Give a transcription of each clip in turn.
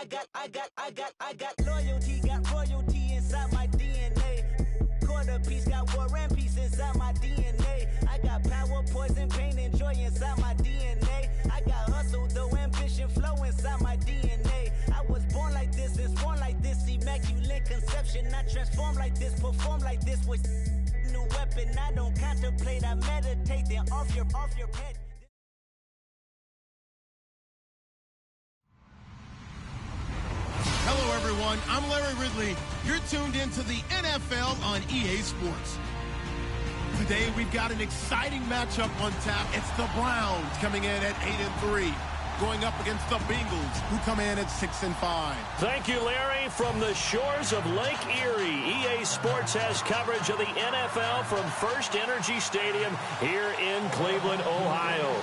got loyalty, got royalty inside my DNA. Quarter piece, got war and peace inside my DNA. I got power, poison, pain, and joy inside my DNA. I got hustle, though, ambition, flow inside my DNA. I was born like this and sworn like this, immaculate conception. I transform like this, perform like this with new weapon. I don't contemplate, I meditate, then off your head. Hello, everyone. I'm Larry Ridley. You're tuned into the NFL on EA Sports. Today, we've got an exciting matchup on tap. It's the Browns coming in at 8-3, going up against the Bengals, who come in at 6-5. Thank you, Larry. From the shores of Lake Erie, EA Sports has coverage of the NFL from First Energy Stadium here in Cleveland, Ohio.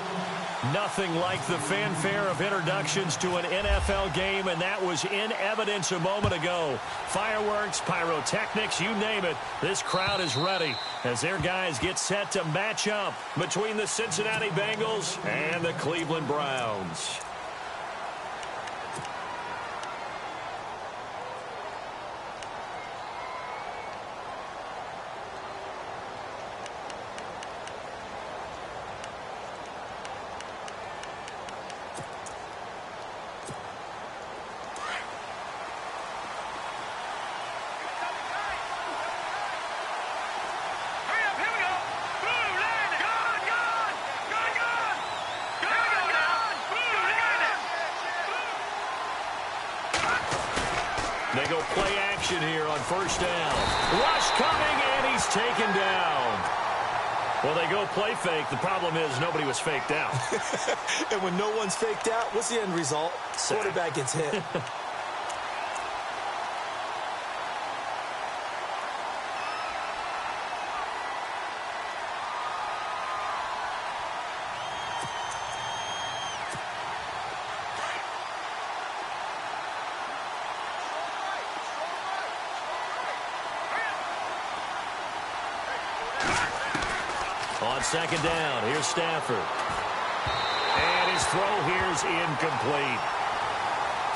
Nothing like the fanfare of introductions to an NFL game, and that was in evidence a moment ago. Fireworks, pyrotechnics, you name it. This crowd is ready as their guys get set to match up between the Cincinnati Bengals and the Cleveland Browns. They go play action here on first down. Rush coming, and he's taken down. Well, they go play fake. The problem is nobody was faked out. And when no one's faked out, what's the end result? Quarterback gets hit. On second down, here's Stafford. And his throw here's incomplete.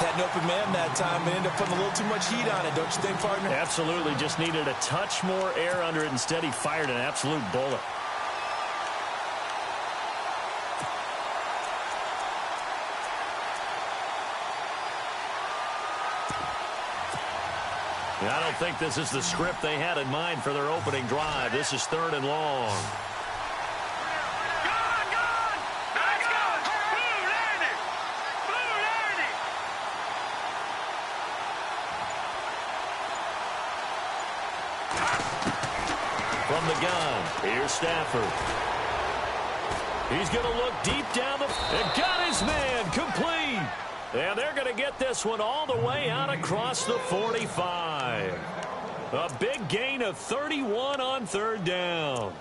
Had an open man that time and ended up putting a little too much heat on it, don't you think, partner? Absolutely. Just needed a touch more air under it. Instead, he fired an absolute bullet. I don't think this is the script they had in mind for their opening drive. This is 3rd and long. From the gun, here's Stafford. He's going to look deep down the... And got his man complete. And they're going to get this one all the way out across the 45. A big gain of 31 on 3rd down.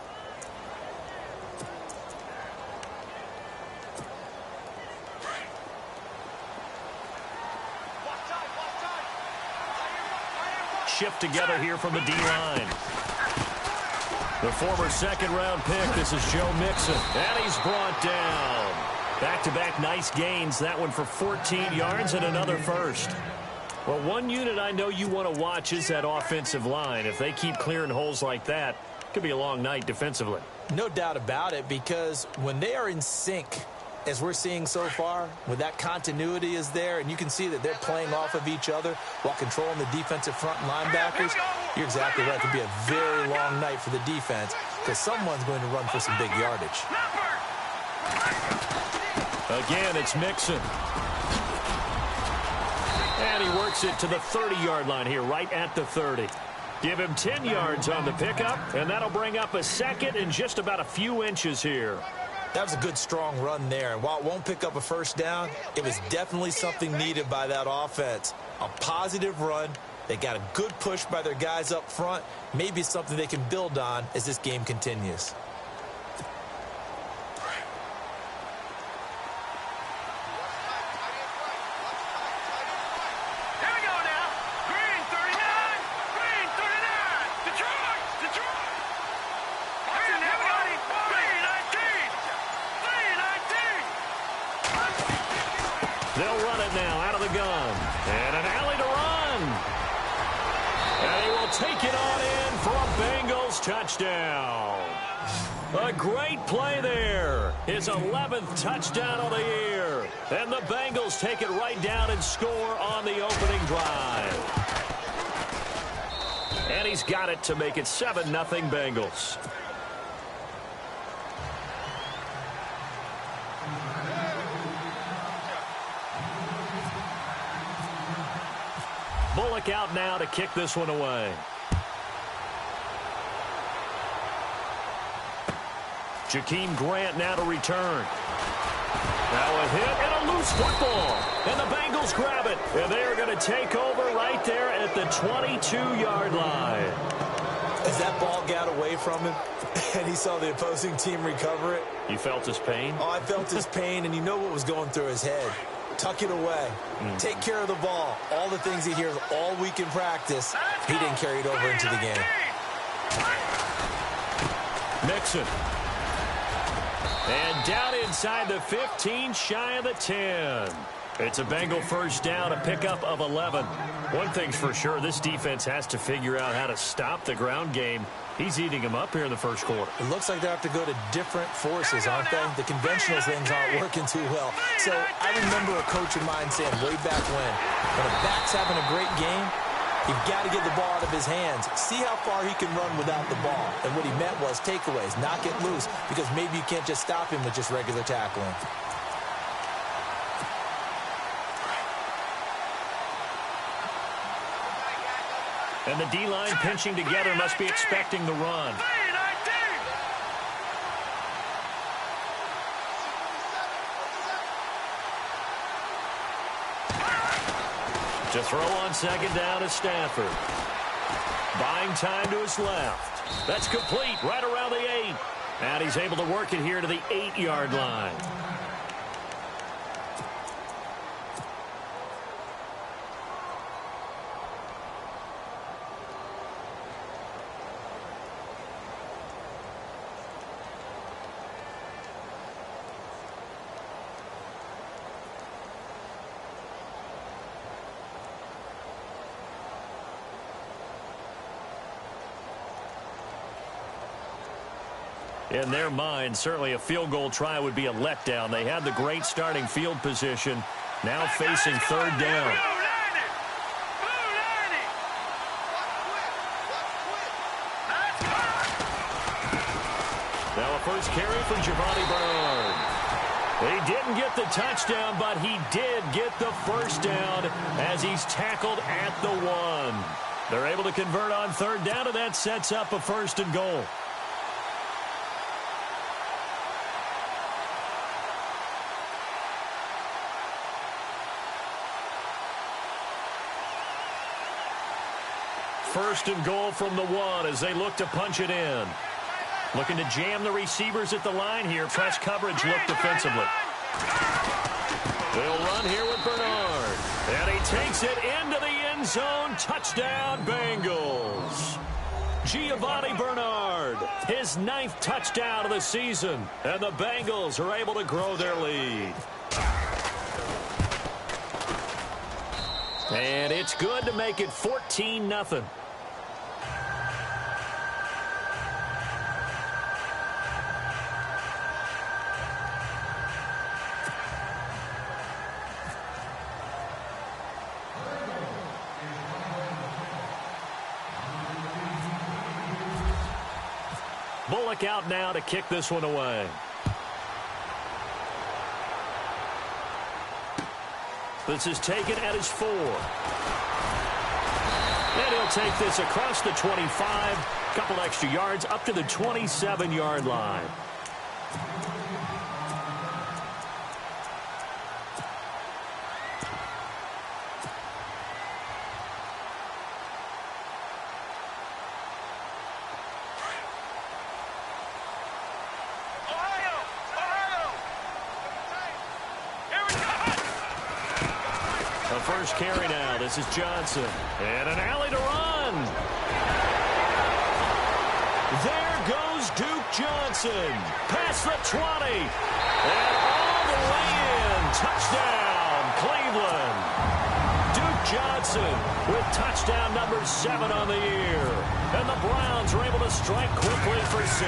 Shift together here from the D-line. The former second-round pick, this is Joe Mixon. And he's brought down. Back-to-back nice gains. That one for 14 yards and another first. Well, one unit I know you want to watch is that offensive line. If they keep clearing holes like that, it could be a long night defensively. No doubt about it, because when they are in sync, as we're seeing so far, when that continuity is there, and you can see that they're playing off of each other while controlling the defensive front linebackers, you're exactly right. It could be a very long night for the defense because someone's going to run for some big yardage. Again, it's Mixon. And he works it to the 30-yard line here, right at the 30. Give him 10 yards on the pickup, and that'll bring up a second and just about a few inches here. That was a good, strong run there. And while it won't pick up a first down, it was definitely something needed by that offense. A positive run. They got a good push by their guys up front. Maybe something they can build on as this game continues. They'll run it now out of the gun. And an alley to run. And he will take it on in for a Bengals touchdown. A great play there. His 11th touchdown of the year. And the Bengals take it right down and score on the opening drive. And he's got it to make it 7-0 Bengals. Bullock out now to kick this one away. Jakeem Grant now to return. Now a hit and a loose football. And the Bengals grab it. And they are going to take over right there at the 22-yard line. As that ball got away from him and he saw the opposing team recover it. You felt his pain? Oh, I felt his pain, and you know what was going through his head. Tuck it away. Take care of the ball. All the things he hears all week in practice, he didn't carry it over into the game. Mixon. And down inside the 15, shy of the 10. It's a Bengal first down, a pickup of 11. One thing's for sure, this defense has to figure out how to stop the ground game. He's eating them up here in the first quarter. It looks like they have to go to different forces, aren't they? The conventional things aren't working too well. So I remember a coach of mine saying way back when a back's having a great game, you've got to get the ball out of his hands. See how far he can run without the ball. And what he meant was takeaways, knock it loose, because maybe you can't just stop him with just regular tackling. And the D-line pinching together must be expecting the run. To throw on second down is Stafford. Buying time to his left. That's complete right around the 8. And he's able to work it here to the 8-yard line. In their mind, certainly a field goal try would be a letdown. They had the great starting field position. Now facing third down. Now a first carry for Giovanni Bernard. He didn't get the touchdown, but he did get the first down as he's tackled at the 1. They're able to convert on third down, and that sets up a 1st and goal. First and goal from the 1 as they look to punch it in. Looking to jam the receivers at the line here. Press coverage look defensively. They'll run here with Bernard. And he takes it into the end zone. Touchdown, Bengals. Giovanni Bernard, his 9th touchdown of the season. And the Bengals are able to grow their lead. And it's good to make it 14-0. Bullock out now to kick this one away. This is taken at his 4. And he'll take this across the 25. Couple extra yards up to the 27-yard line. First carry now. This is Johnson. And an alley to run. There goes Duke Johnson. Past the 20. And all the way in. Touchdown, Cleveland. Duke Johnson with touchdown number 7 on the year. And the Browns are able to strike quickly for 6.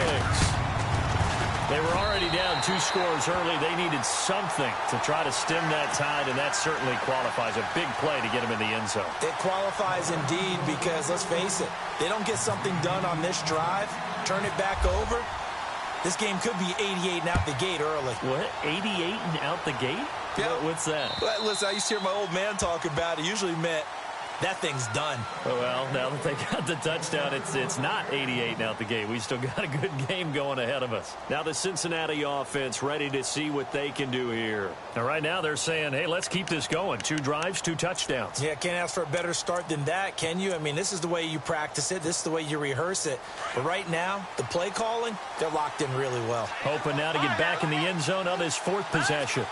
They were already down 2 scores early. They needed something to try to stem that tide, and that certainly qualifies. A big play to get them in the end zone. It qualifies indeed because, let's face it, they don't get something done on this drive, turn it back over, this game could be 88 and out the gate early. What? 88 and out the gate? Yeah. What's that? Well, listen, I used to hear my old man talk about it. It usually meant that thing's done. Well, now that they got the touchdown, it's not 88 and out the gate. We still got a good game going ahead of us. Now the Cincinnati offense ready to see what they can do here. And right now they're saying, hey, let's keep this going. 2 drives, 2 touchdowns. Yeah, can't ask for a better start than that, can you? I mean, this is the way you practice it. This is the way you rehearse it. But right now, the play calling, they're locked in really well. Hoping now to get back in the end zone on this 4th possession.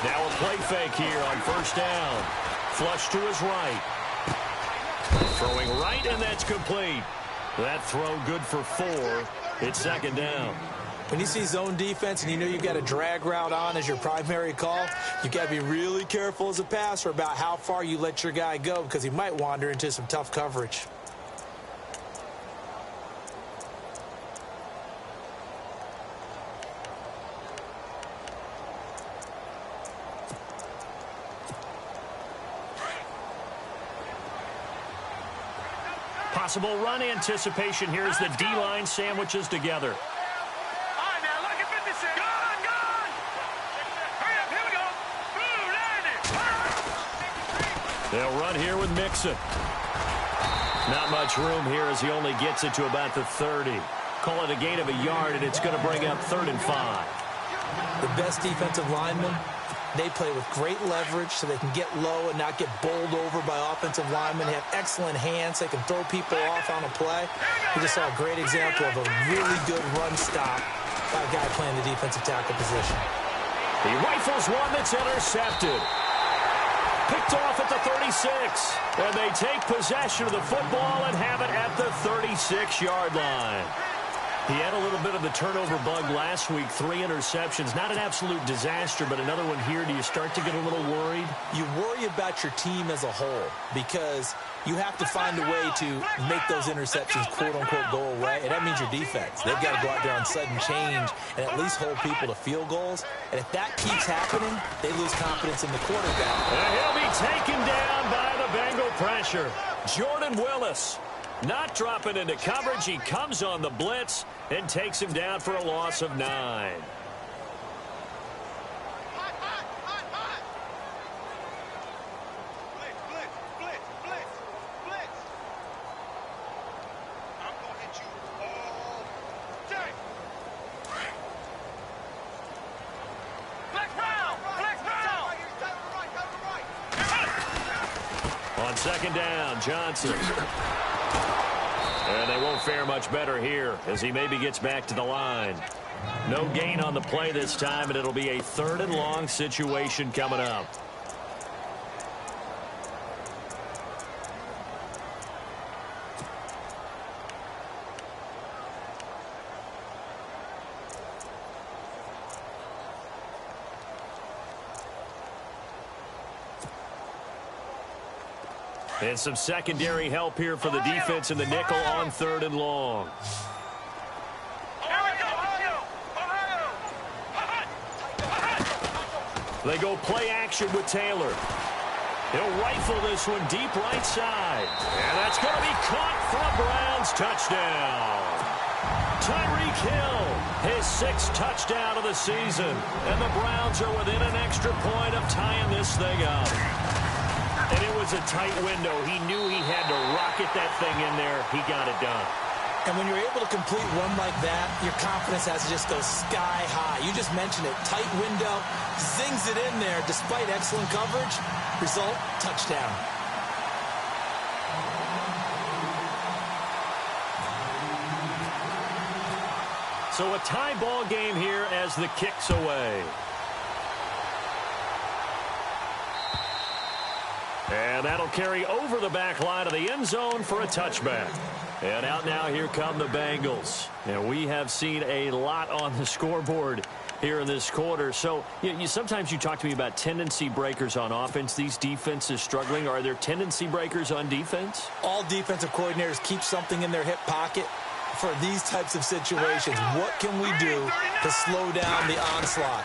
Now a play fake here on 1st down. Flush to his right. Throwing right, and that's complete. That throw good for 4. It's 2nd down. When you see zone defense and you know you've got a drag route on as your primary call, you've got to be really careful as a passer about how far you let your guy go because he might wander into some tough coverage. Possible run anticipation here as the D-line sandwiches together. They'll run here with Mixon. Not much room here as he only gets it to about the 30. Call it a gain of a yard, and it's going to bring up 3rd and 5. The best defensive linemen, they play with great leverage so they can get low and not get bowled over by offensive linemen. They have excellent hands. They can throw people off on a play. We just saw a great example of a really good run stop by a guy playing the defensive tackle position. He rifles one that's intercepted. Picked off at the 36. And they take possession of the football and have it at the 36-yard line. He had a little bit of the turnover bug last week, 3 interceptions. Not an absolute disaster, but another one here. Do you start to get a little worried? You worry about your team as a whole because you have to find a way to make those interceptions, quote-unquote, go away, and that means your defense. They've got to go out there on sudden change and at least hold people to field goals. And if that keeps happening, they lose confidence in the quarterback. And he'll be taken down by the Bengal pressure. Jordan Willis. Not dropping into coverage. He comes on the blitz and takes him down for a loss of 9. On 2nd down, Johnson. And they won't fare much better here as he maybe gets back to the line. No gain on the play this time, and it'll be a 3rd and long situation coming up. And some secondary help here for the defense in the nickel on 3rd and long. They go play action with Taylor. He'll rifle this one deep right side. And that's going to be caught for a Browns touchdown. Tyreek Hill, his 6th touchdown of the season. And the Browns are within an extra point of tying this thing up. And it was a tight window. He knew he had to rocket that thing in there. He got it done. And when you're able to complete one like that, your confidence has to just go sky high. You just mentioned it. Tight window, zings it in there despite excellent coverage. Result, touchdown. So a tie ball game here as the kick's away. And that'll carry over the back line of the end zone for a touchback. And out now, here come the Bengals. And we have seen a lot on the scoreboard here in this quarter. So sometimes you talk to me about tendency breakers on offense. These defenses struggling. Are there tendency breakers on defense? All defensive coordinators keep something in their hip pocket for these types of situations. What can we do to slow down the onslaught?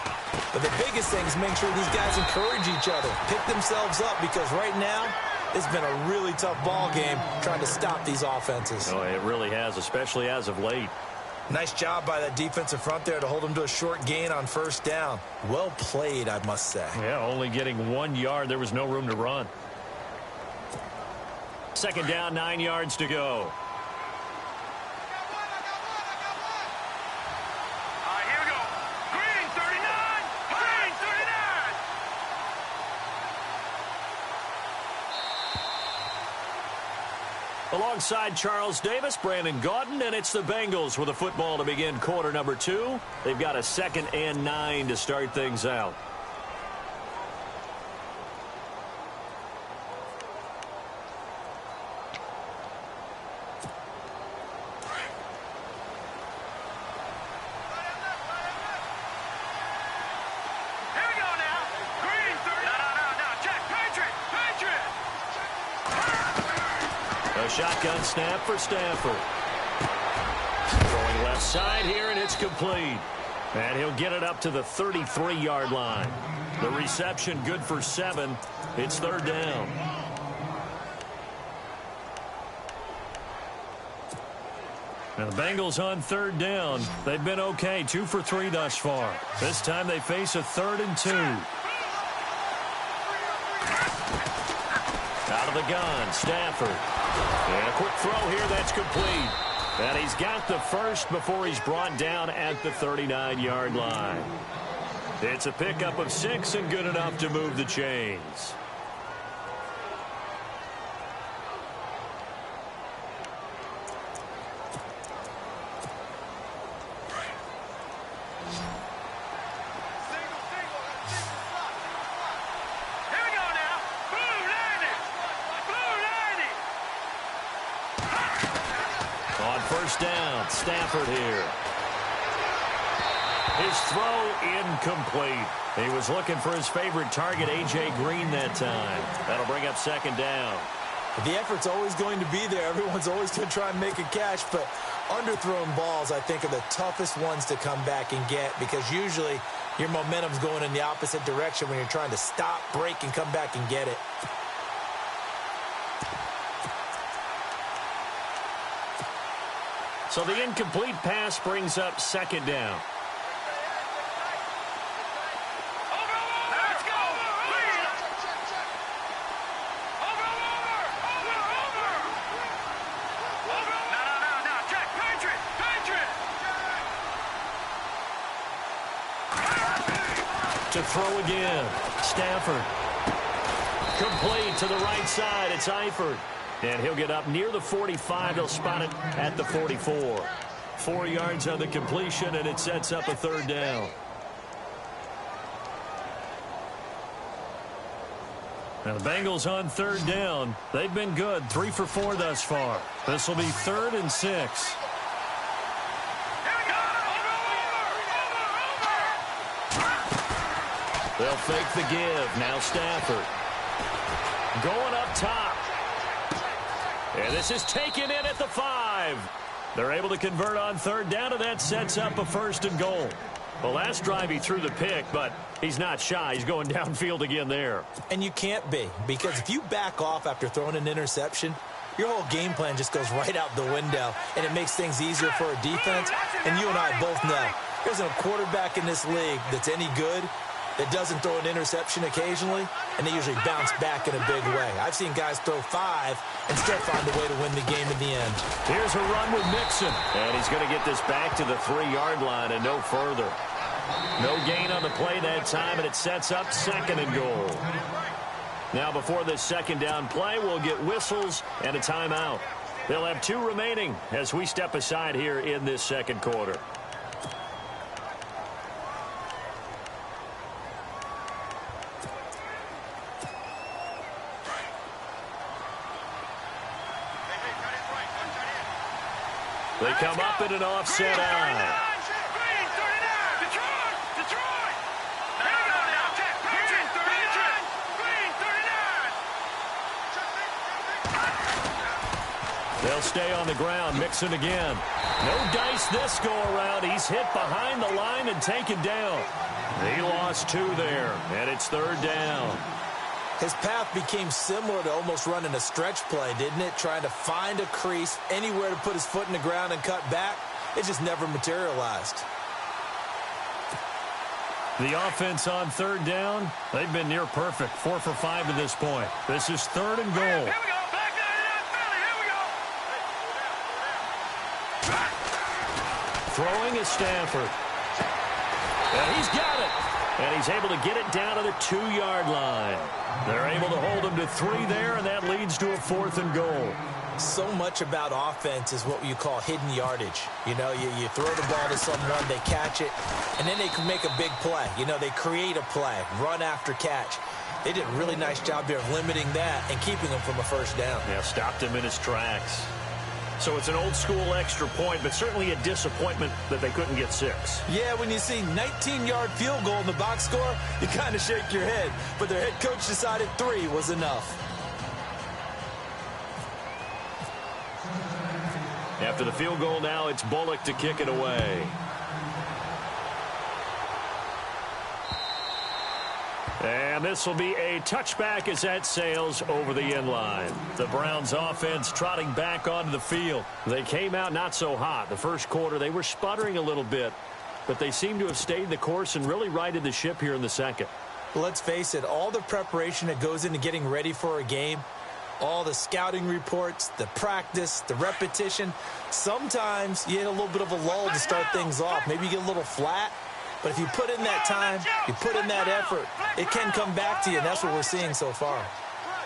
But the biggest thing is make sure these guys encourage each other, pick themselves up, because right now it's been a really tough ball game trying to stop these offenses. Oh, it really has, especially as of late. Nice job by that defensive front there to hold them to a short gain on first down. Well played, I must say. Yeah, only getting 1 yard. There was no room to run. Second down, 9 yards to go. Alongside Charles Davis, Brandon Gaudin, and it's the Bengals with a football to begin quarter number 2. They've got a 2nd and 9 to start things out. Shotgun snap for Stafford. Going left side here, and it's complete. And he'll get it up to the 33-yard line. The reception good for 7. It's third down. Now the Bengals on third down. They've been okay, 2 for 3 thus far. This time they face a 3rd and 2. Out of the gun, Stafford. And a quick throw here, that's complete. And he's got the first before he's brought down at the 39-yard line. It's a pickup of 6 and good enough to move the chains. Down, Stafford here. His throw incomplete. He was looking for his favorite target, A.J. Green, that time. That'll bring up 2nd down. The effort's always going to be there. Everyone's always going to try and make a catch, but underthrown balls, I think, are the toughest ones to come back and get, because usually your momentum's going in the opposite direction when you're trying to stop, break, and come back and get it. So the incomplete pass brings up 2nd down. To throw again. Stafford. Complete to the right side. It's Eifert. And he'll get up near the 45. They'll spot it at the 44. 4 yards on the completion, and it sets up a 3rd down. Now the Bengals on 3rd down. They've been good. 3 for 4 thus far. This will be 3rd and 6. They'll fake the give. Now Stafford. Going up top. And this is taken in at the 5. They're able to convert on 3rd down, and that sets up a 1st and goal. The last drive he threw the pick, but he's not shy. He's going downfield again there. And you can't be, because if you back off after throwing an interception, your whole game plan just goes right out the window, and it makes things easier for a defense. And you and I both know there's a quarterback in this league that's any good that doesn't throw an interception occasionally, and they usually bounce back in a big way. I've seen guys throw 5 and still find a way to win the game in the end. Here's a run with Mixon, and he's going to get this back to the 3-yard line and no further. No gain on the play that time, and it sets up 2nd and goal. Now before this 2nd down play, we'll get whistles and a timeout. They'll have 2 remaining as we step aside here in this 2nd quarter. They come up in an offset eye. They'll stay on the ground, mixing again. No dice this go-around. He's hit behind the line and taken down. He lost 2 there, and it's 3rd down. His path became similar to almost running a stretch play, didn't it? Trying to find a crease, anywhere to put his foot in the ground and cut back. It just never materialized. The offense on 3rd down, they've been near perfect. 4 for 5 to this point. This is 3rd and goal. Throwing is Stafford. And he's got it. And he's able to get it down to the 2-yard line. They're able to hold him to 3 there, and that leads to a 4th and goal. So much about offense is what you call hidden yardage. You know, you throw the ball to someone, they catch it, and then they can make a big play. You know, they create a play, run after catch. They did a really nice job there of limiting that and keeping him from a 1st down. Yeah, stopped him in his tracks. So it's an old-school extra point, but certainly a disappointment that they couldn't get 6. Yeah, when you see 19-yard field goal in the box score, you kind of shake your head. But their head coach decided 3 was enough. After the field goal now, it's Bullock to kick it away. And this will be a touchback as that sails over the end line. The Browns offense trotting back onto the field. They came out not so hot. The first quarter, they were sputtering a little bit, but they seem to have stayed the course and really righted the ship here in the second. Well, let's face it, all the preparation that goes into getting ready for a game, all the scouting reports, the practice, the repetition, sometimes you hit a little bit of a lull to start things off. Maybe you get a little flat. But if you put in that time, you put in that effort, it can come back to you, and that's what we're seeing so far.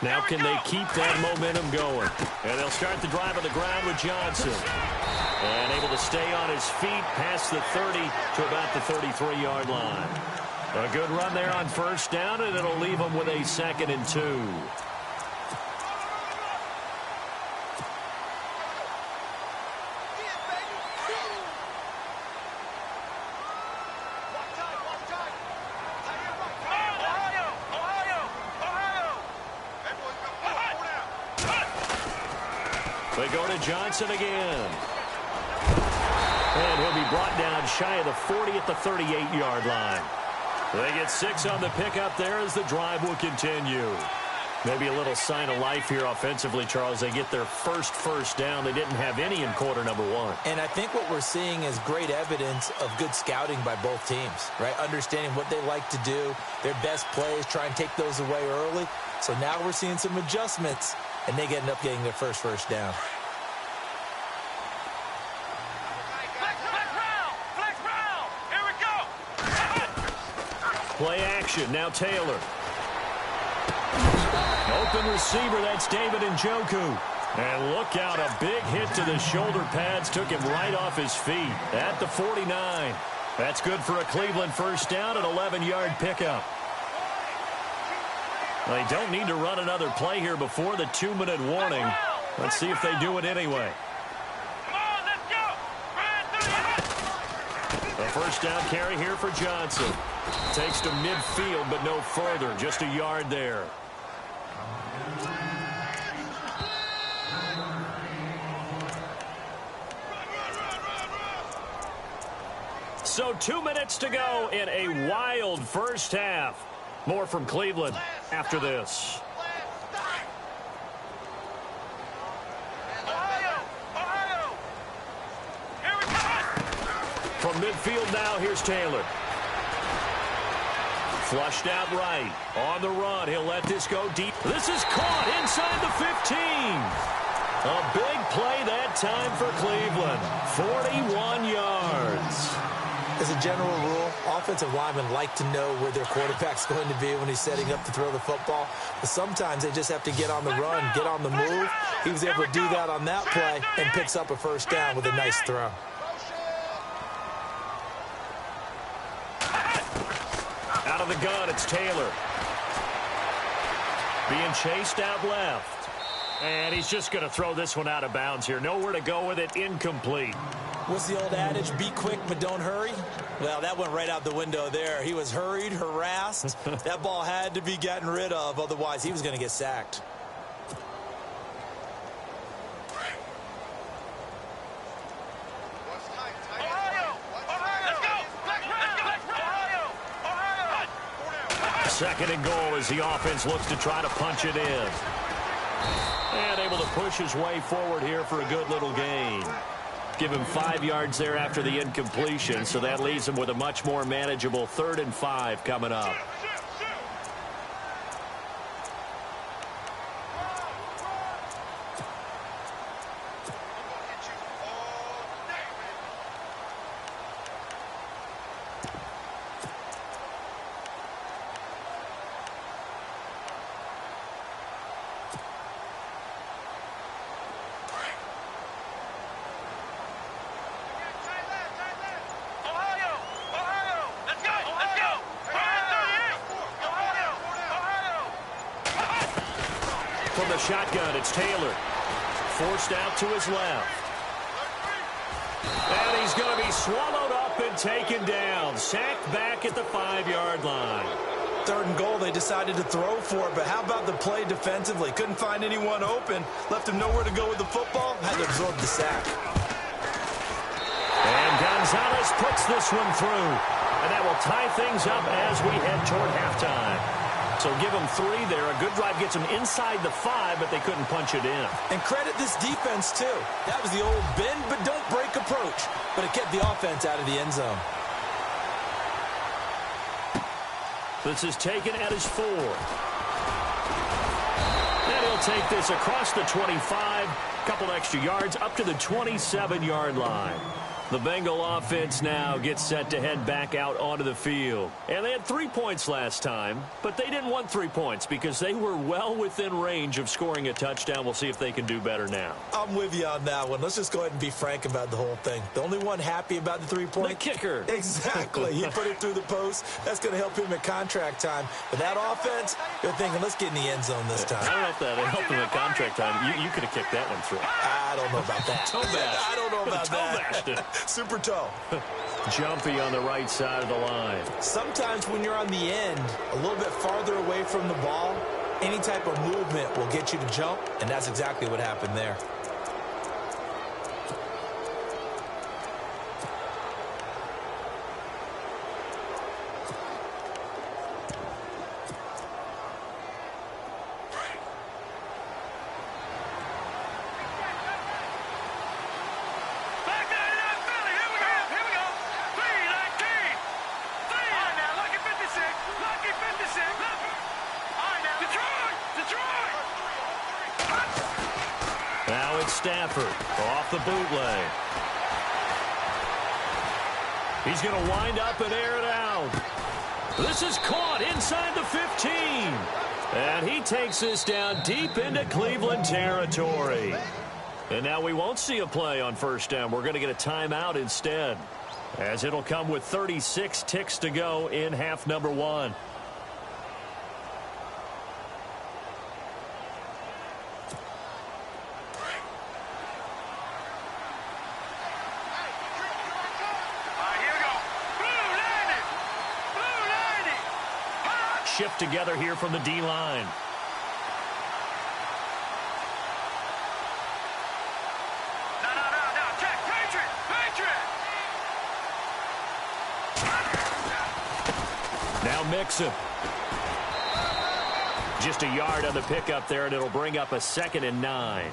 Now can they keep that momentum going? And they'll start the drive on the ground with Johnson. And able to stay on his feet past the 30 to about the 33-yard line. A good run there on 1st down, and it'll leave them with a 2nd and 2. They go to Johnson again. And he'll be brought down shy of the 40 at the 38-yard line. They get 6 on the pickup there as the drive will continue. Maybe a little sign of life here offensively, Charles. They get their first down. They didn't have any in quarter number 1. And I think what we're seeing is great evidence of good scouting by both teams, right? Understanding what they like to do, their best plays, try and take those away early. So now we're seeing some adjustments, and they end up getting their first down. Play action. Now Taylor. Open receiver. That's David Njoku. And look out. A big hit to the shoulder pads. Took him right off his feet at the 49. That's good for a Cleveland 1st down, an 11-yard pickup. They don't need to run another play here before the 2-minute warning. Let's see if they do it anyway. A 1st down carry here for Johnson. Takes to midfield, but no further. Just a yard there. So 2 minutes to go in a wild 1st half. More from Cleveland after this. From midfield now, here's Taylor. Flushed out right. On the run, he'll let this go deep. This is caught inside the 15. A big play that time for Cleveland. 41 yards. As a general rule, offensive linemen like to know where their quarterback's going to be when he's setting up to throw the football. But sometimes they just have to get on the run, get on the move. He was able to do that on that play and picks up a 1st down with a nice throw. Out of the gun, it's Taylor. Being chased out left. And he's just going to throw this one out of bounds here. Nowhere to go with it. Incomplete. What's the old adage? Be quick, but don't hurry. Well, that went right out the window there. He was hurried, harassed. That ball had to be gotten rid of. Otherwise, he was going to get sacked. Second and goal as the offense looks to try to punch it in. And able to push his way forward here for a good little gain. Give him 5 yards there after the incompletion, so that leaves him with a much more manageable 3rd and 5 coming up. From the shotgun, it's Taylor. Forced out to his left. And he's going to be swallowed up and taken down. Sacked back at the 5-yard line. 3rd and goal, they decided to throw for it, but how about the play defensively? Couldn't find anyone open. Left him nowhere to go with the football. Had to absorb the sack. And Gonzalez puts this one through. And that will tie things up as we head toward halftime. So give them 3 there. A good drive gets them inside the 5, but they couldn't punch it in. And credit this defense, too. That was the old bend but don't break approach. But it kept the offense out of the end zone. This is taken at his 4. And he'll take this across the 25. Couple extra yards up to the 27-yard line. The Bengal offense now gets set to head back out onto the field. And they had 3 points last time, but they didn't want 3 points because they were well within range of scoring a touchdown. We'll see if they can do better now. I'm with you on that one. Let's just go ahead and be frank about the whole thing. The only one happy about the 3-point? The kicker. Exactly. He put it through the post. That's going to help him at contract time. But that offense, they're thinking, let's get in the end zone this time. I don't know if that helped him at contract time. You could have kicked that one through. I don't know about that. I don't know about that. Super toe. Jumpy on the right side of the line. Sometimes when you're on the end, a little bit farther away from the ball, any type of movement will get you to jump, and that's exactly what happened there. Now it's Stafford off the bootleg. He's going to wind up and air it out. This is caught inside the 15. And he takes this down deep into Cleveland territory. And now we won't see a play on first down. We're going to get a timeout instead, as it'll come with 36 ticks to go in half number 1. Shift together here from the D-line. No. Check. Patriot. Now Mixon. Just a yard on the pickup there, and it'll bring up a 2nd and 9.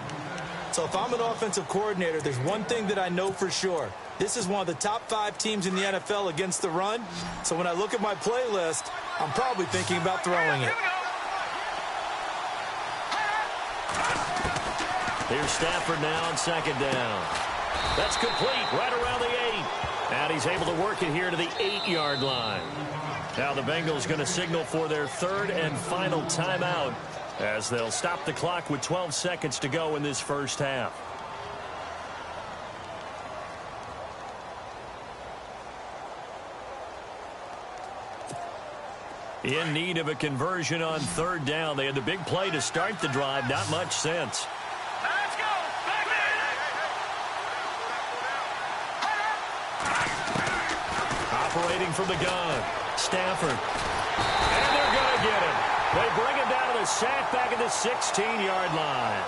So if I'm an offensive coordinator, there's one thing that I know for sure. This is one of the top 5 teams in the NFL against the run. So when I look at my playlist, I'm probably thinking about throwing it. Here's Stafford now on 2nd down. That's complete right around the 8. And he's able to work it here to the 8-yard line. Now the Bengals going to signal for their 3rd and final timeout, as they'll stop the clock with 12 seconds to go in this first half. In need of a conversion on third down. They had the big play to start the drive. Not much sense. Let's go. Back Operating from the gun. Stafford. And they're going to get him. They bring him down to the sack back at the 16-yard line.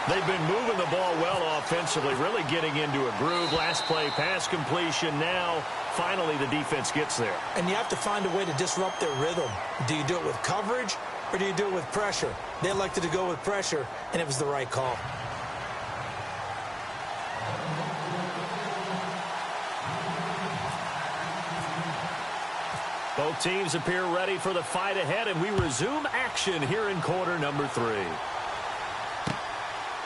They've been moving the ball well offensively, really getting into a groove. Last play, pass completion. Now, finally, the defense gets there. And you have to find a way to disrupt their rhythm. Do you do it with coverage or do you do it with pressure? They elected to go with pressure, and it was the right call. Both teams appear ready for the fight ahead, and we resume action here in quarter number 3.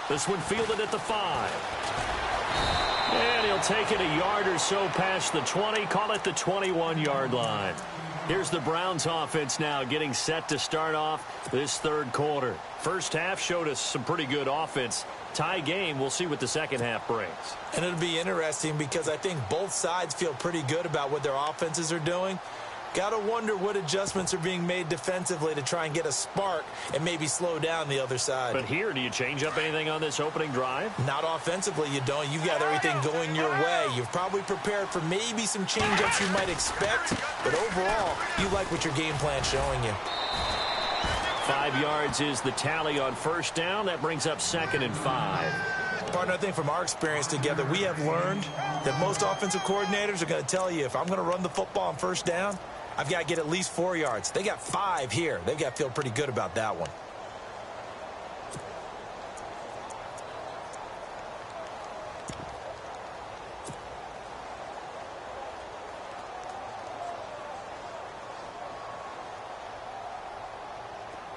This one fielded at the 5. And he'll take it a yard or so past the 20, call it the 21-yard line. Here's the Browns offense now getting set to start off this third quarter. First half showed us some pretty good offense. Tie game, we'll see what the second half brings. And it'll be interesting because I think both sides feel pretty good about what their offenses are doing. Got to wonder what adjustments are being made defensively to try and get a spark and maybe slow down the other side. But here, do you change up anything on this opening drive? Not offensively, you don't. You've got everything going your way. You've probably prepared for maybe some change-ups you might expect, but overall, you like what your game plan's showing you. 5 yards is the tally on first down. That brings up 2nd and 5. Partner, I think from our experience together, we have learned that most offensive coordinators are going to tell you, if I'm going to run the football on first down, I've got to get at least 4 yards. They got 5 here. They've got to feel pretty good about that one.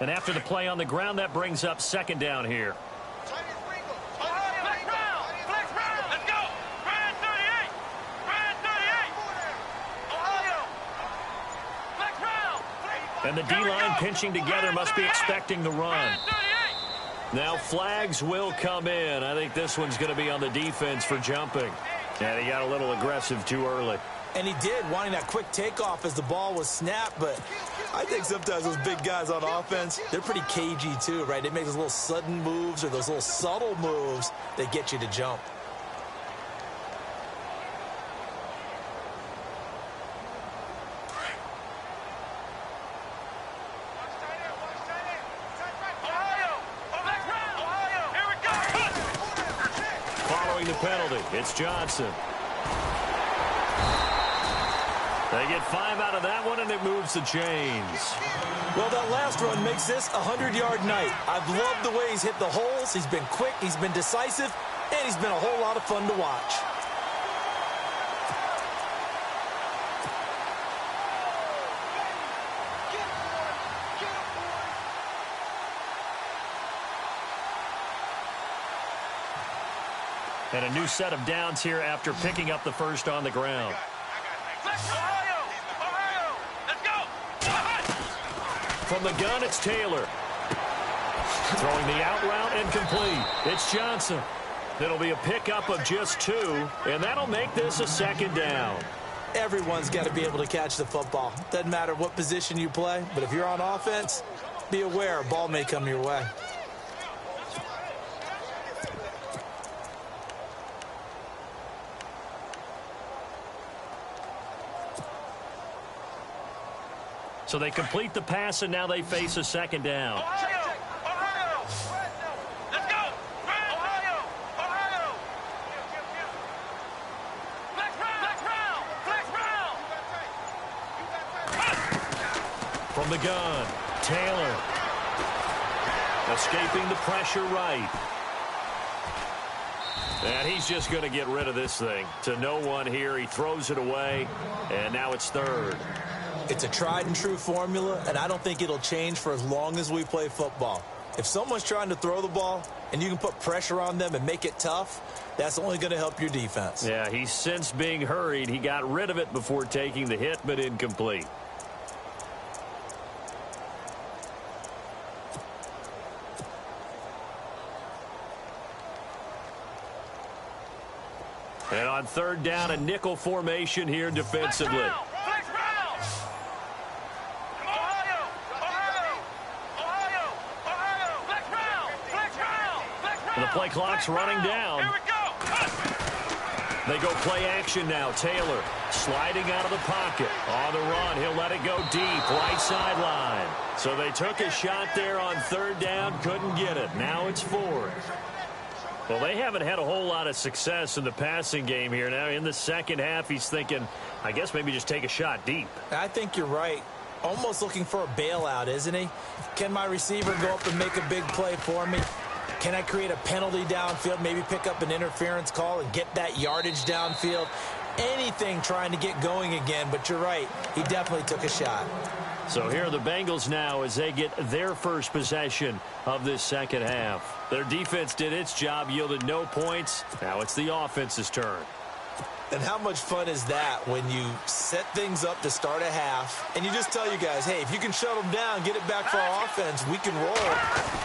And after the play on the ground, that brings up 2nd down here. And the D-line pinching together, must be expecting the run. Now flags will come in. I think this one's going to be on the defense for jumping. And he got a little aggressive too early. And he did, wanting that quick takeoff as the ball was snapped. But I think sometimes those big guys on offense, they're pretty cagey too, right? They make those little sudden moves or those little subtle moves that get you to jump. The penalty. It's Johnson. They get 5 out of that one, and it moves the chains. Well, that last run makes this a 100-yard night. I've loved the way he's hit the holes. He's been quick, he's been decisive, and he's been a whole lot of fun to watch. And a new set of downs here after picking up the first on the ground. From the gun, it's Taylor. Throwing the out route and complete. It's Johnson. It'll be a pickup of just 2, and that'll make this a 2nd down. Everyone's got to be able to catch the football. Doesn't matter what position you play, but if you're on offense, be aware a ball may come your way. So they complete the pass, and now they face a 2nd down. Ohio! Let's go! Ohio! Flex round! From the gun, Taylor. Escaping the pressure right. And he's just going to get rid of this thing. To no one here. He throws it away, and now it's 3rd. It's a tried-and-true formula, and I don't think it'll change for as long as we play football. If someone's trying to throw the ball and you can put pressure on them and make it tough, that's only going to help your defense. Yeah, he's since being hurried. He got rid of it before taking the hit, but incomplete. And on 3rd down, a nickel formation here defensively. The play clock's running down. Here we go. They go play action now. Taylor sliding out of the pocket. On the run, he'll let it go deep, right sideline. So they took a shot there on third down, couldn't get it. Now it's fourth. Well, they haven't had a whole lot of success in the passing game here. Now in the second half, he's thinking, I guess maybe just take a shot deep. I think you're right. Almost looking for a bailout, isn't he? Can my receiver go up and make a big play for me? Can I create a penalty downfield, maybe pick up an interference call and get that yardage downfield? Anything trying to get going again, but you're right. He definitely took a shot. So here are the Bengals now as they get their first possession of this second half. Their defense did its job, yielded no points. Now it's the offense's turn. And how much fun is that when you set things up to start a half and you just tell you guys, hey, if you can shut them down, get it back for our offense, we can roll.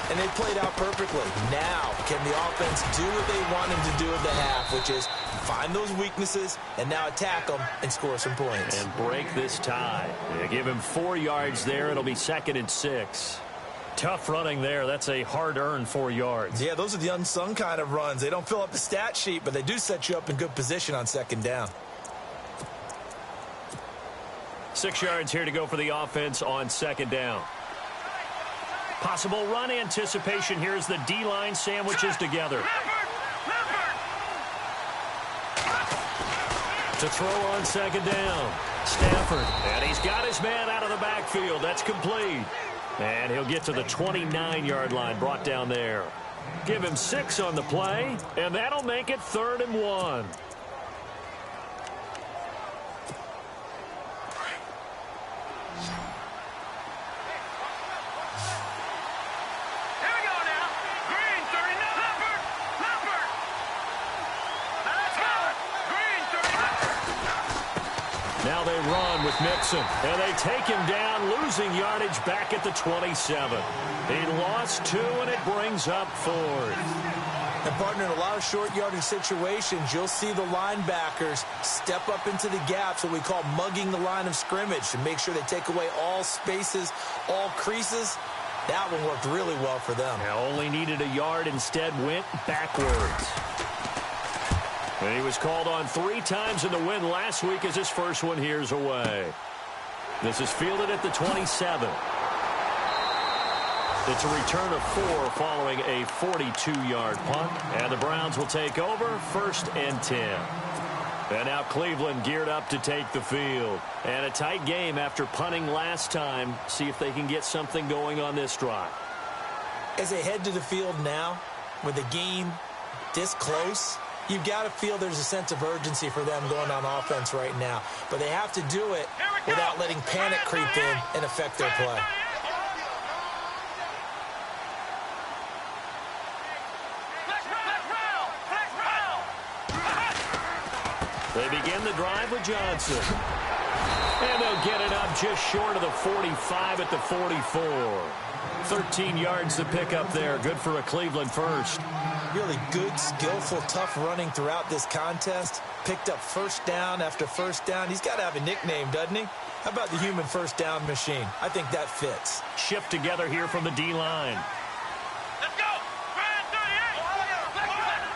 And they played out perfectly. Now, can the offense do what they want them to do at the half, which is find those weaknesses and now attack them and score some points. And break this tie. They give him 4 yards there. It'll be 2nd and 6. Tough running there. That's a hard-earned 4 yards. Yeah, those are the unsung kind of runs. They don't fill up the stat sheet, but they do set you up in good position on second down. 6 yards here to go for the offense on second down. Possible run anticipation here as the D-line sandwiches together. To throw on second down. Stafford. And he's got his man out of the backfield. That's complete. And he'll get to the 29-yard line, brought down there. Give him 6 on the play, and that'll make it 3rd and 1. Now they run with Mixon, and they take him down, losing yardage back at the 27. He lost 2, and it brings up 4th. And, partner, in a lot of short yardage situations, you'll see the linebackers step up into the gaps, what we call mugging the line of scrimmage, to make sure they take away all spaces, all creases. That one worked really well for them. Now only needed a yard, instead went backwards. And he was called on 3 times in the win last week as his first one here's away. This is fielded at the 27. It's a return of 4 following a 42-yard punt. And the Browns will take over, 1st and 10. And now Cleveland geared up to take the field. And a tight game after punting last time. See if they can get something going on this drive. As they head to the field now, with the game this close, you've got to feel there's a sense of urgency for them going on offense right now. But they have to do it without letting panic creep in and affect their play. They begin the drive with Johnson. And they'll get it up just short of the 45 at the 44. 13 yards to pick up there. Good for a Cleveland first. Really good, skillful, tough running throughout this contest. Picked up first down after first down. He's got to have a nickname, doesn't he? How about the human first down machine? I think that fits. Shift together here from the D-line. Let's go. Brand 38. Ohio. Flex round.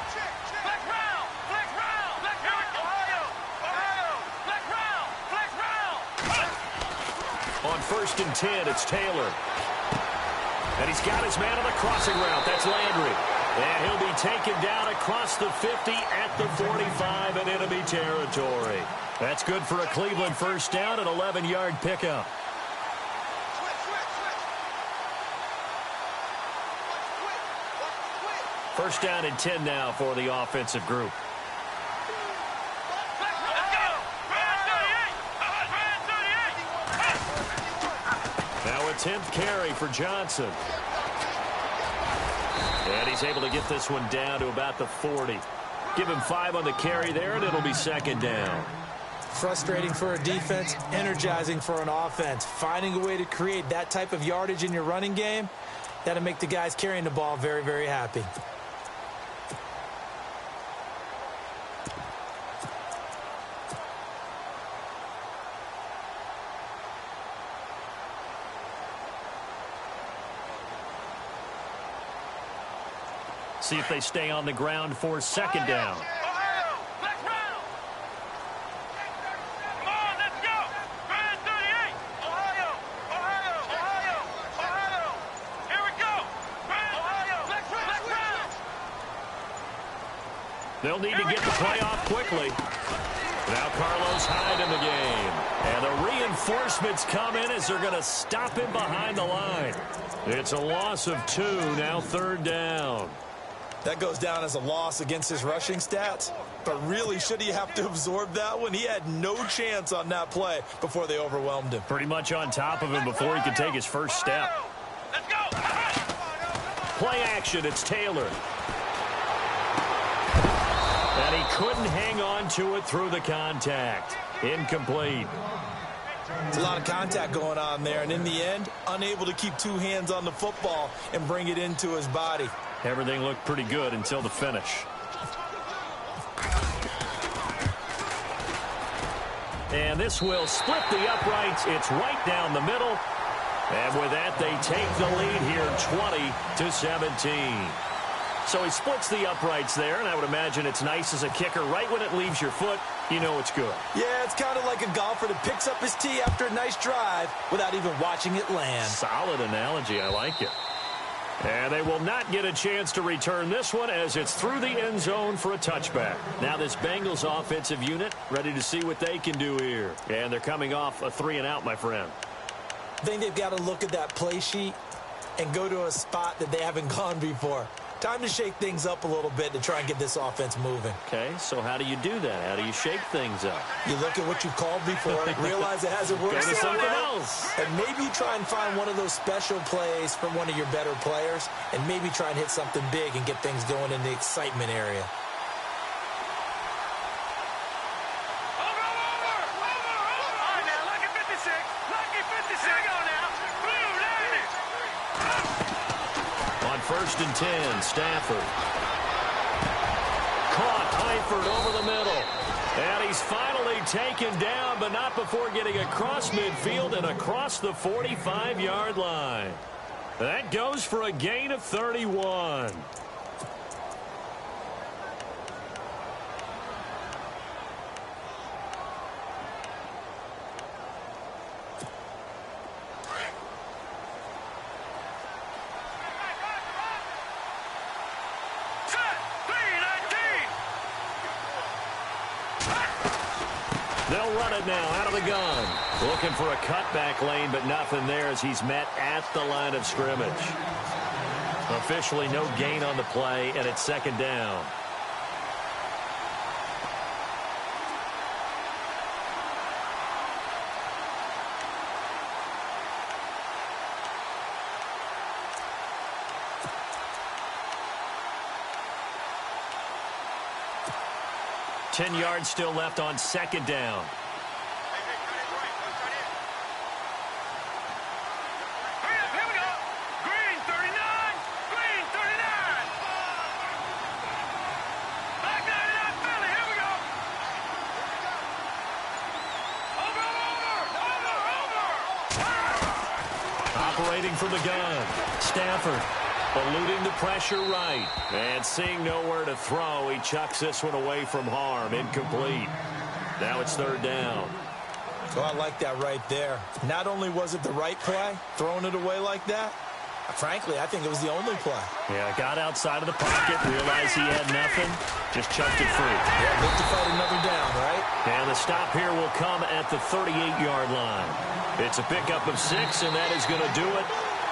Flex round. Flex round. Flex round. Ohio. Ohio. Flex round. Flex round. On 1st and 10, it's Taylor. And he's got his man on the crossing route. That's Landry. And he'll be taken down across the 50 at the 45 in enemy territory. That's good for a Cleveland first down, an 11-yard pickup. First down and 10 now for the offensive group. Let's go. Brand 38. Now a 10th carry for Johnson. And he's able to get this one down to about the 40. Give him 5 on the carry there, and it'll be 2nd down. Frustrating for a defense, energizing for an offense. Finding a way to create that type of yardage in your running game, that'll make the guys carrying the ball very, very happy. See if they stay on the ground for second down. Ohio, let's round. Come on, let's go. Grand 38. Ohio, Ohio, Ohio, Ohio. Here we go. Grand Ohio, let's round. They'll need to get the play off quickly. Now Carlos Hyde in the game. And the reinforcements come in as they're going to stop him behind the line. It's a loss of 2, now third down. That goes down as a loss against his rushing stats. But really, should he have to absorb that one? He had no chance on that play before they overwhelmed him. Pretty much on top of him before he could take his first step. Let's go. Play action, it's Taylor. And he couldn't hang on to it through the contact. Incomplete. It's a lot of contact going on there, and in the end, unable to keep two hands on the football and bring it into his body. Everything looked pretty good until the finish. And this will split the uprights. It's right down the middle. And with that, they take the lead here 20-17. So he splits the uprights there, and I would imagine it's nice as a kicker. Right when it leaves your foot, you know it's good. Yeah, it's kind of like a golfer that picks up his tee after a nice drive without even watching it land. Solid analogy. I like it. And they will not get a chance to return this one as it's through the end zone for a touchback. Now this Bengals offensive unit ready to see what they can do here. And they're coming off a 3-and-out, my friend. I think they've got to look at that play sheet and go to a spot that they haven't gone before. Time to shake things up a little bit to try and get this offense moving. Okay, so how do you do that? How do you shake things up? You look at what you've called before, realize it hasn't worked Go to so something well, else. and maybe try and find one of those special plays from one of your better players, and maybe try and hit something big and get things going in the excitement area. Over. All right, now, lucky 56. Lucky 56. Here we go now. Blue, lady. On 1st and 10, Stafford. Caught Eifert over the middle. And he's finally taken down, but not before getting across midfield and across the 45-yard line. That goes for a gain of 31. They'll run it now out of the gun. Looking for a cutback lane, but nothing there as he's met at the line of scrimmage. Officially no gain on the play, and it's second down. Ten yards still left on second down. Hurry up, here we go. Green 39. Green 39. Black 99 Philly, here we go. Over. Operating from the gun. Stafford eluding the pressure right. And seeing nowhere to throw, he chucks this one away from harm. Incomplete. Now it's third down. Oh, I like that right there. Not only was it the right play, throwing it away like that, frankly, I think it was the only play. Yeah, got outside of the pocket, realized he had nothing, just chucked it free. Yeah, good to fight another down, right? And the stop here will come at the 38-yard line. It's a pickup of 6, and that is going to do it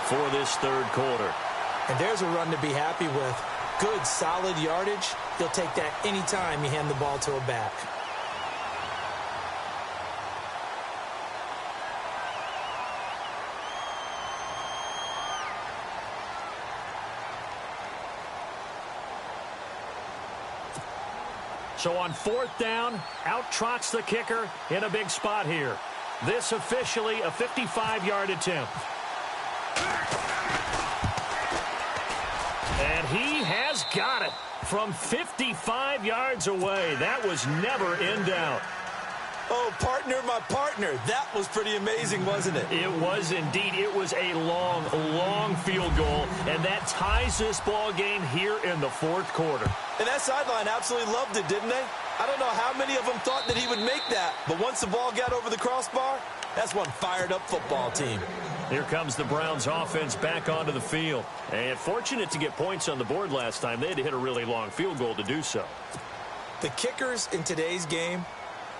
for this third quarter. And there's a run to be happy with. Good, solid yardage. You'll take that anytime you hand the ball to a back. So on fourth down, out trots the kicker in a big spot here. This officially a 55-yard attempt. And he has got it from 55 yards away. That was never in doubt. Oh, partner, my partner. That was pretty amazing, wasn't it? It was indeed. It was a long, long field goal, and that ties this ball game here in the fourth quarter. And that sideline absolutely loved it, didn't they? I don't know how many of them thought that he would make that, but once the ball got over the crossbar, that's one fired-up football team. Here comes the Browns offense back onto the field. And fortunate to get points on the board last time. They had to hit a really long field goal to do so. The kickers in today's game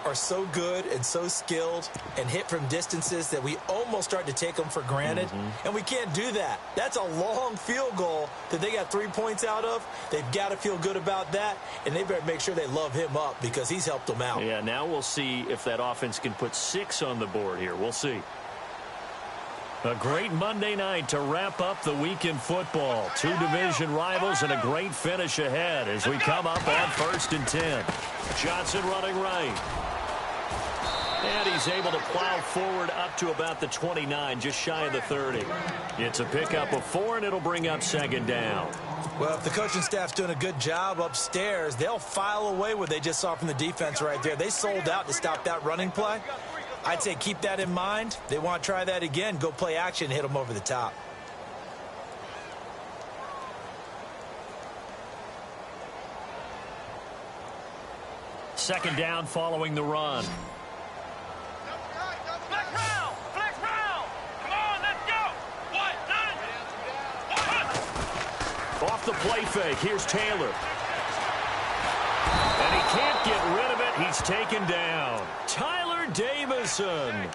are so good and so skilled and hit from distances that we almost start to take them for granted. And we can't do that. That's a long field goal that they got 3 points out of. They've got to feel good about that, and they better make sure they love him up because he's helped them out. Yeah, now we'll see if that offense can put 6 on the board here. We'll see. A great Monday night to wrap up the week in football. 2 division rivals and a great finish ahead as we come up on 1st and 10. Johnson running right. And he's able to plow forward up to about the 29, just shy of the 30. It's a pickup of 4, and it'll bring up 2nd down. Well, if the coaching staff's doing a good job upstairs, they'll file away what they just saw from the defense right there. They sold out to stop that running play. I'd say keep that in mind. They want to try that again. Go play action, hit them over the top. Second down following the run. Flex round! Flex round! Come on, let's go! 1, 9! Off the play fake, here's Taylor. And he can't get rid of it. He's taken down. Tyler Davison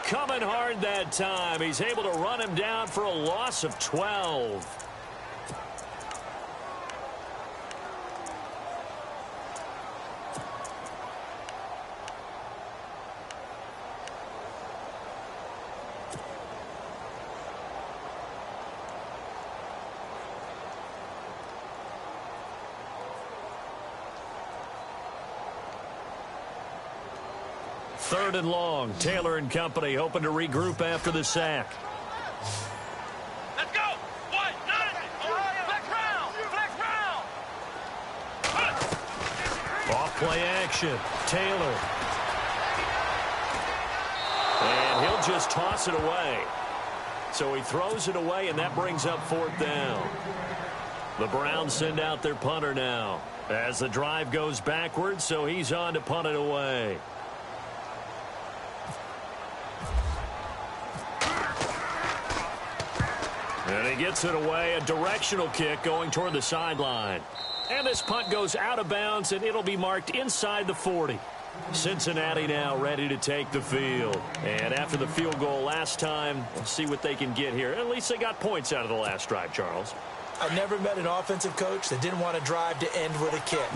coming hard that time. He's able to run him down for a loss of 12. Third and long. Taylor and company hoping to regroup after the sack. Let's go! 1, 9! Flex round! Flex round! Off play action. Taylor. And he'll just toss it away. So he throws it away, and that brings up 4th down. The Browns send out their punter now as the drive goes backwards, so he's on to punt it away. And he gets it away, a directional kick going toward the sideline. And this punt goes out of bounds, and it'll be marked inside the 40. Cincinnati now ready to take the field. And after the field goal last time, we'll see what they can get here. At least they got points out of the last drive, Charles. I've never met an offensive coach that didn't want to drive to end with a kick.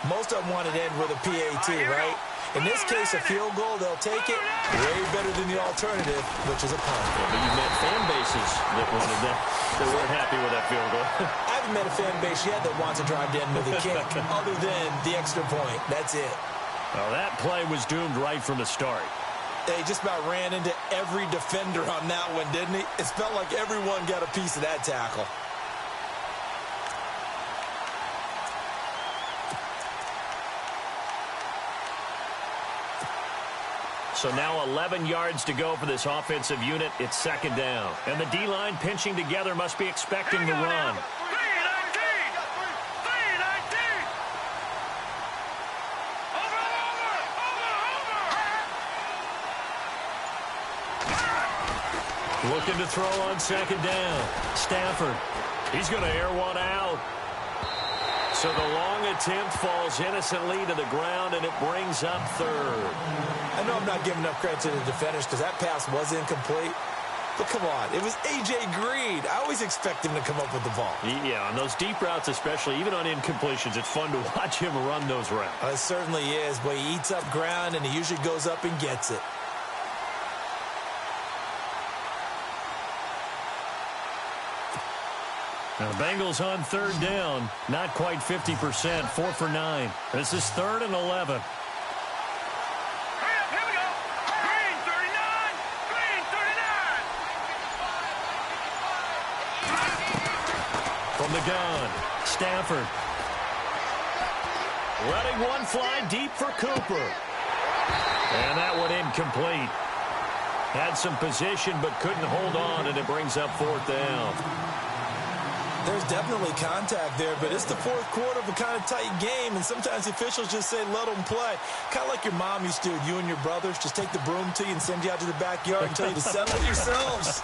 Most of them wanted to end with a PAT, right? In this case, a field goal, they'll take it. Way better than the alternative, which is a punt. Yeah, but you've met fan bases that wanted that, that weren't happy with that field goal. I haven't met a fan base yet that wants to drive to end with a kick, other than the extra point. That's it. Well, that play was doomed right from the start. They just about ran into every defender on that one, didn't he? It felt like everyone got a piece of that tackle. So now 11 yards to go for this offensive unit. It's 2nd down. And the D-line pinching together must be expecting the run. 3-19! Looking to throw on 2nd down. Stafford. He's going to air one out. So the long attempt falls innocently to the ground, and it brings up 3rd. I know I'm not giving enough credit to the defenders because that pass was incomplete. But come on, it was A.J. Green. I always expect him to come up with the ball. Yeah, on those deep routes especially, even on incompletions, it's fun to watch him run those routes. It certainly is, but he eats up ground, and he usually goes up and gets it. Now, the Bengals on 3rd down. Not quite 50%. 4 for 9. This is 3rd and 11. Here we go! Green 39! Green 39! From the gun, Stafford. Letting one fly deep for Cooper. And that one incomplete. Had some position but couldn't hold on, and it brings up 4th down. There's definitely contact there, but it's the 4th quarter of a kind of tight game, and sometimes the officials just say, let them play. Kind of like your mom used to do with you and your brothers. Just take the broom to you and send you out to the backyard and tell you to settle yourselves.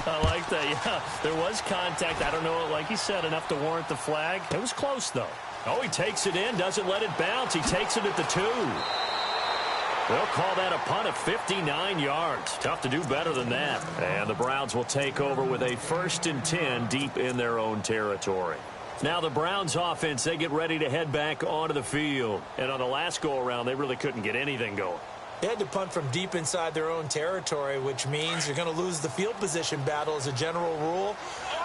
I like that, yeah. There was contact. I don't know, like you said, enough to warrant the flag. It was close, though. Oh, he takes it in, doesn't let it bounce. He takes it at the 2. They'll call that a punt of 59 yards. Tough to do better than that. And the Browns will take over with a 1st and 10 deep in their own territory. Now the Browns offense, they get ready to head back onto the field. And on the last go-around, they really couldn't get anything going. They had to punt from deep inside their own territory, which means you're going to lose the field position battle as a general rule.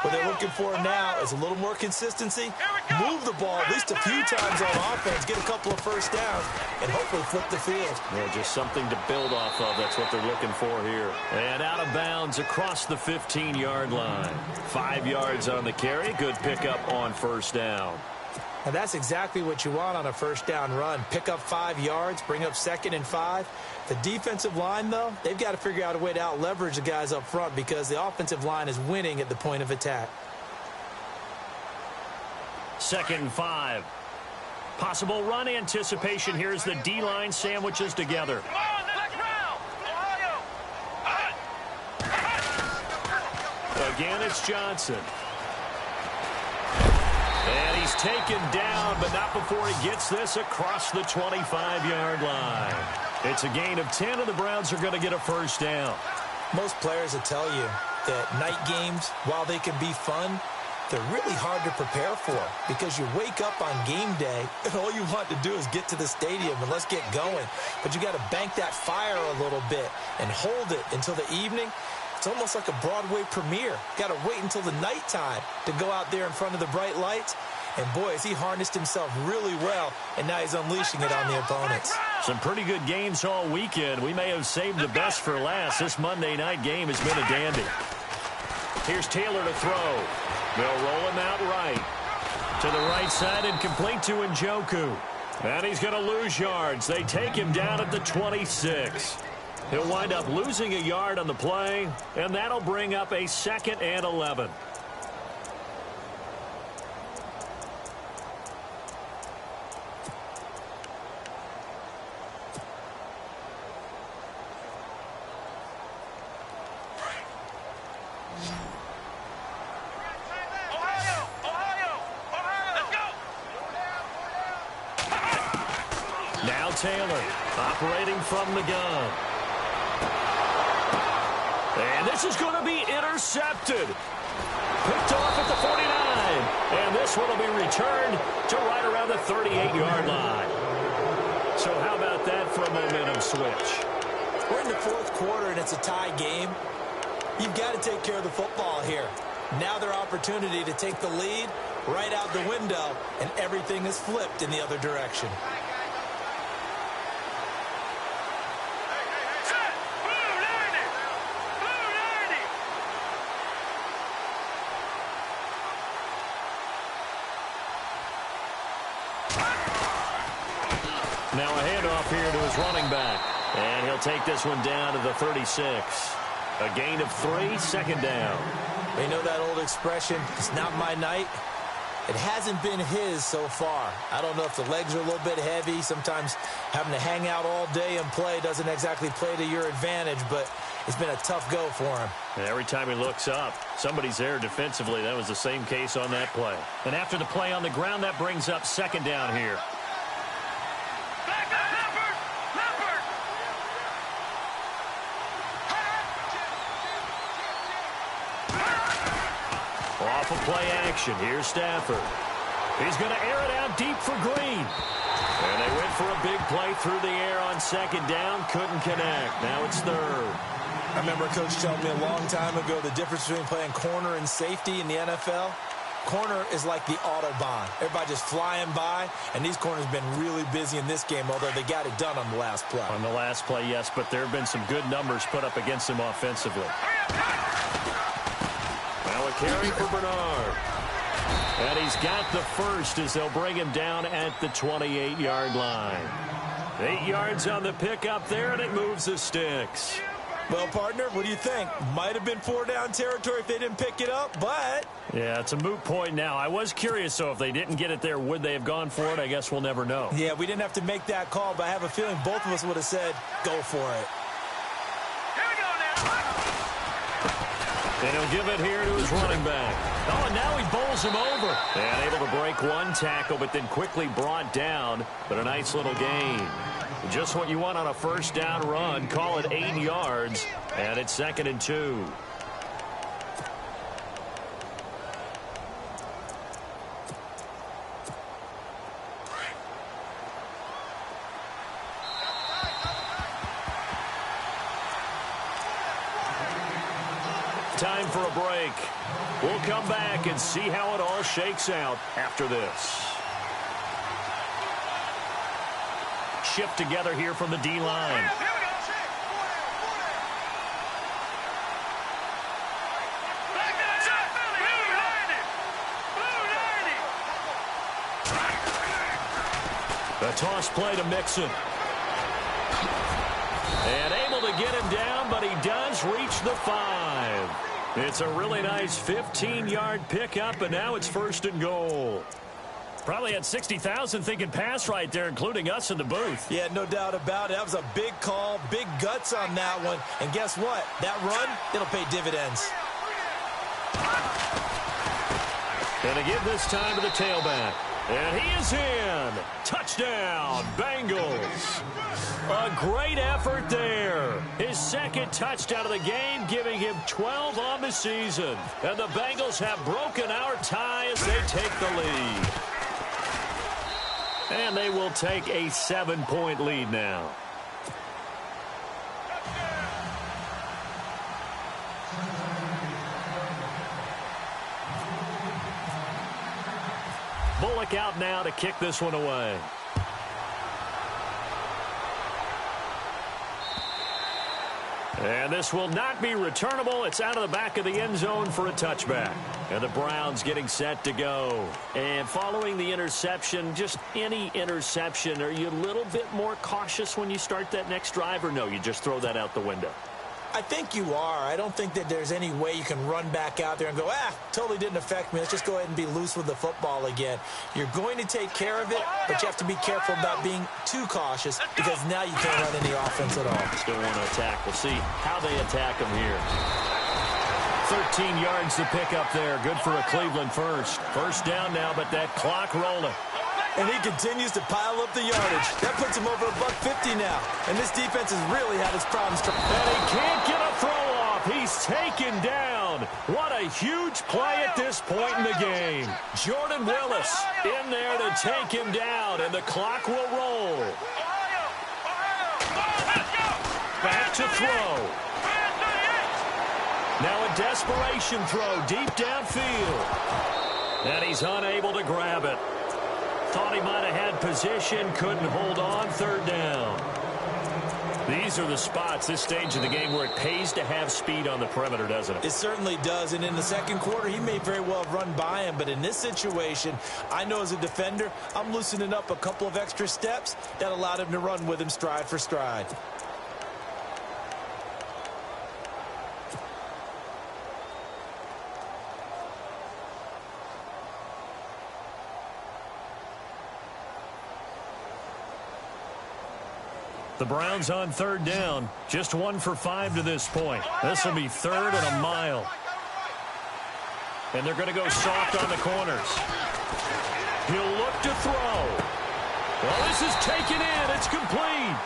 What they're looking for now is a little more consistency, move the ball at least a few times on offense, get a couple of first downs, and hopefully flip the field. Yeah, just something to build off of. That's what they're looking for here. And out of bounds across the 15-yard line. 5 yards on the carry. Good pickup on 1st down. And that's exactly what you want on a 1st down run. Pick up 5 yards, bring up 2nd and 5. The defensive line, though, they've got to figure out a way to out-leverage the guys up front because the offensive line is winning at the point of attack. 2nd and 5. Possible run anticipation here as the D-line sandwiches together. Come on, next round. Ohio. Again, it's Johnson. And he's taken down, but not before he gets this across the 25-yard line. It's a gain of 10, and the Browns are going to get a 1st down. Most players will tell you that night games, while they can be fun, they're really hard to prepare for because you wake up on game day and all you want to do is get to the stadium and let's get going. But you got to bank that fire a little bit and hold it until the evening. It's almost like a Broadway premiere. Got to wait until the nighttime to go out there in front of the bright lights. And, boy, has he harnessed himself really well, and now he's unleashing it on the opponents. Some pretty good games all weekend. We may have saved the best for last. This Monday night game has been a dandy. Here's Taylor to throw. They'll roll him out right. To the right side and complete to Njoku. And he's going to lose yards. They take him down at the 26. He'll wind up losing a yard on the play, and that'll bring up a 2nd and 11. Now Taylor operating from the gun. And this is going to be intercepted. Picked off at the 49. And this one will be returned to right around the 38-yard line. So how about that for a momentum switch? We're in the 4th quarter, and it's a tie game. You've got to take care of the football here. Now their opportunity to take the lead right out the window, and everything is flipped in the other direction. Now a handoff here to his running back. And he'll take this one down to the 36. A gain of 3, 2nd down. You know that old expression, it's not my night? It hasn't been his so far. I don't know if the legs are a little bit heavy. Sometimes having to hang out all day and play doesn't exactly play to your advantage, but it's been a tough go for him. And every time he looks up, somebody's there defensively. That was the same case on that play. And after the play on the ground, that brings up 2nd down here. Off of play action. Here's Stafford. He's going to air it out deep for Green. And they went for a big play through the air on 2nd down. Couldn't connect. Now it's 3rd. I remember a coach telling me a long time ago the difference between playing corner and safety in the NFL. Corner is like the Autobahn. Everybody just flying by, and these corners have been really busy in this game, although they got it done on the last play. On the last play, yes, but there have been some good numbers put up against them offensively. Now a carry for Bernard. And he's got the first as they'll bring him down at the 28-yard line. 8 yards on the pickup there, and it moves the sticks. Well, partner, what do you think? Might have been 4-down territory if they didn't pick it up, but... Yeah, it's a moot point now. I was curious, so if they didn't get it there, would they have gone for it? I guess we'll never know. Yeah, we didn't have to make that call, but I have a feeling both of us would have said, go for it. Here we go now. And he'll give it here to his running back. Oh, and now he bowls him over. And able to break one tackle, but then quickly brought down. But a nice little gain. Just what you want on a first down run. Call it 8 yards, and it's 2nd and 2. Time for a break. We'll come back and see how it all shakes out after this. Shift together here from the D-line. The toss play to Mixon. And able to get him down, but he does reach the 5. It's a really nice 15-yard pickup, and now it's 1st and goal. Probably had 60,000 thinking pass right there, including us in the booth. Yeah, no doubt about it. That was a big call, big guts on that one. And guess what? That run, it'll pay dividends. And again this time to the tailback. And he is in. Touchdown, Bengals. A great effort there. His 2nd touchdown of the game, giving him 12 on the season. And the Bengals have broken our tie as they take the lead. And they will take a 7-point lead now. Bullock out now to kick this one away. And this will not be returnable. It's out of the back of the end zone for a touchback. And the Browns getting set to go. And following the interception, just any interception, are you a little bit more cautious when you start that next drive, or no, you just throw that out the window? I think you are. I don't think that there's any way you can run back out there and go, totally didn't affect me. Let's just go ahead and be loose with the football again. You're going to take care of it, but you have to be careful about being too cautious because now you can't run any offense at all. Still want to attack. We'll see how they attack them here. 13 yards to pick up there. Good for a Cleveland first. First down now, but that clock rolling. And he continues to pile up the yardage. That puts him over $150 now. And this defense has really had its problems. And he can't get a throw off. He's taken down. What a huge play at this point in the game. Jordan Willis in there to take him down, and the clock will roll. Back to throw. Now a desperation throw deep downfield. And he's unable to grab it. Thought he might have had position, couldn't hold on, 3rd down. These are the spots, this stage of the game, where it pays to have speed on the perimeter, doesn't it? It certainly does, and in the 2nd quarter, he may very well have run by him, but in this situation, I know as a defender, I'm loosening up a couple of extra steps that allowed him to run with him stride for stride. The Browns on 3rd down. Just 1 for 5 to this point. This will be 3rd and a mile. And they're going to go soft on the corners. He'll look to throw. Well, this is taken in. It's complete.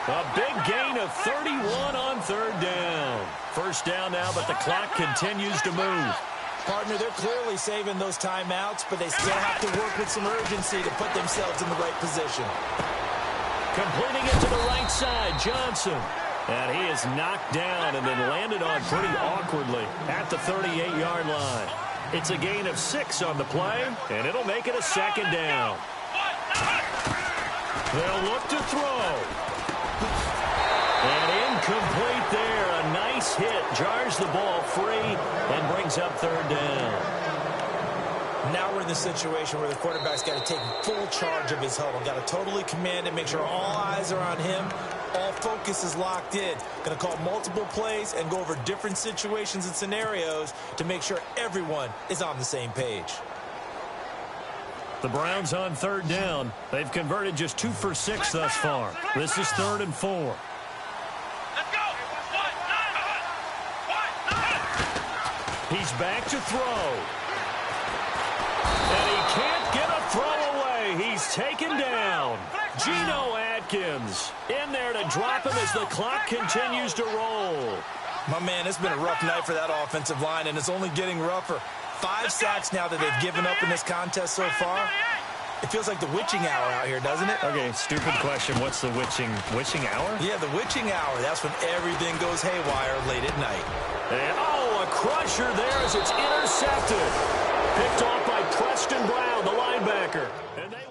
A big gain of 31 on 3rd down. First down now, but the clock continues to move. Partner, they're clearly saving those timeouts, but they still have to work with some urgency to put themselves in the right position. Completing it to the right side, Johnson. And he is knocked down and then landed on pretty awkwardly at the 38-yard line. It's a gain of 6 on the play, and it'll make it a 2nd down. They'll look to throw. And incomplete there. A nice hit. Jars the ball free and brings up 3rd down. Now we're in the situation where the quarterback's got to take full charge of his huddle. Got to totally command it, make sure all eyes are on him. All focus is locked in. Going to call multiple plays and go over different situations and scenarios to make sure everyone is on the same page. The Browns on third down. They've converted just 2 for 6 thus far. This is 3rd and 4. Let's go. He's back to throw. And he can't get a throw away. He's taken down. Geno Atkins in there to drop him as the clock continues to roll. My man, it's been a rough night for that offensive line, and it's only getting rougher. 5 sacks now that they've given up in this contest so far. It feels like the witching hour out here, doesn't it? Okay, stupid question. What's the witching hour? Yeah, the witching hour. That's when everything goes haywire late at night. And, a crusher there as it's intercepted. Picked off by Preston Brown, the linebacker. And they